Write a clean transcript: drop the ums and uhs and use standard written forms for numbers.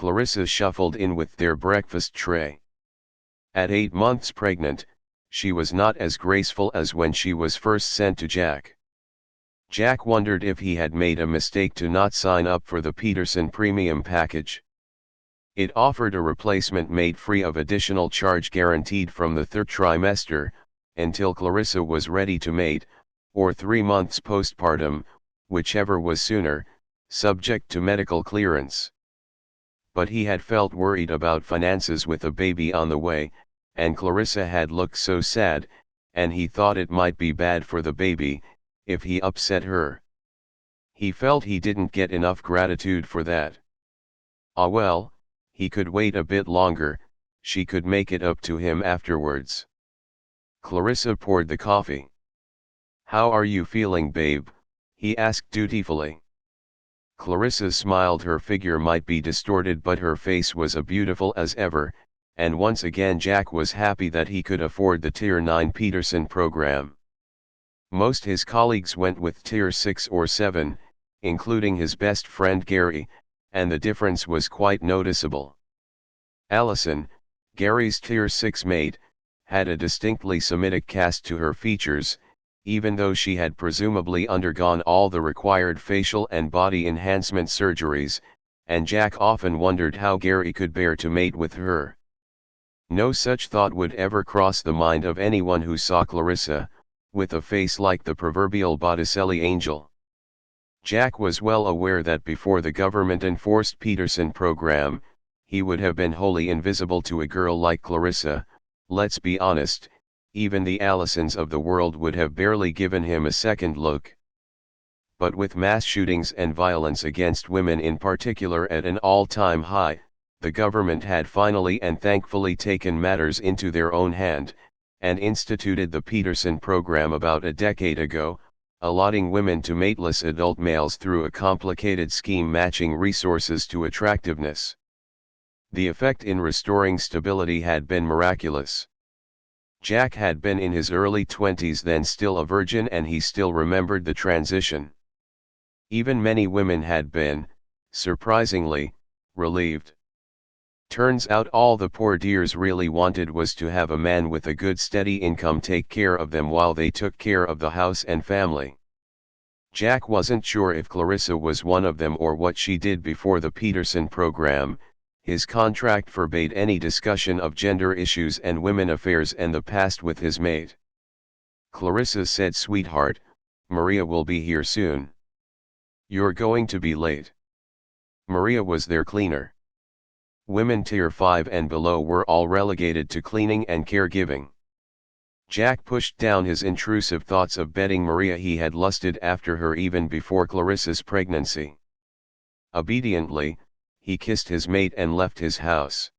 Clarissa shuffled in with their breakfast tray. At 8 months pregnant, she was not as graceful as when she was first sent to Jack. Jack wondered if he had made a mistake to not sign up for the Peterson premium package. It offered a replacement mate free of additional charge guaranteed from the third trimester, until Clarissa was ready to mate, or 3 months postpartum, whichever was sooner, subject to medical clearance. But he had felt worried about finances with a baby on the way, and Clarissa had looked so sad, and he thought it might be bad for the baby, if he upset her. He felt he didn't get enough gratitude for that. Ah well, he could wait a bit longer, she could make it up to him afterwards. Clarissa poured the coffee. "How are you feeling, babe?" he asked dutifully. Clarissa smiled. Her figure might be distorted but her face was as beautiful as ever, and once again Jack was happy that he could afford the Tier 9 Peterson program. Most his colleagues went with Tier 6 or 7, including his best friend Gary, and the difference was quite noticeable. Allison, Gary's Tier 6 mate, had a distinctly Semitic cast to her features, even though she had presumably undergone all the required facial and body enhancement surgeries, and Jack often wondered how Gary could bear to mate with her. No such thought would ever cross the mind of anyone who saw Clarissa, with a face like the proverbial Botticelli angel. Jack was well aware that before the government-enforced Peterson program, he would have been wholly invisible to a girl like Clarissa. Let's be honest, even the Allisons of the world would have barely given him a second look. But with mass shootings and violence against women in particular at an all-time high, the government had finally and thankfully taken matters into their own hand, and instituted the Peterson program about a decade ago, allotting women to mateless adult males through a complicated scheme matching resources to attractiveness. The effect in restoring stability had been miraculous. Jack had been in his early 20s then, still a virgin, and he still remembered the transition. Even many women had been, surprisingly, relieved. Turns out all the poor dears really wanted was to have a man with a good steady income take care of them while they took care of the house and family. Jack wasn't sure if Clarissa was one of them or what she did before the Peterson program. His contract forbade any discussion of gender issues and women affairs and the past with his mate. Clarissa said, "Sweetheart, Maria will be here soon. You're going to be late." Maria was their cleaner. Women Tier 5 and below were all relegated to cleaning and caregiving. Jack pushed down his intrusive thoughts of betting Maria he had lusted after her even before Clarissa's pregnancy. Obediently, he kissed his mate and left his house.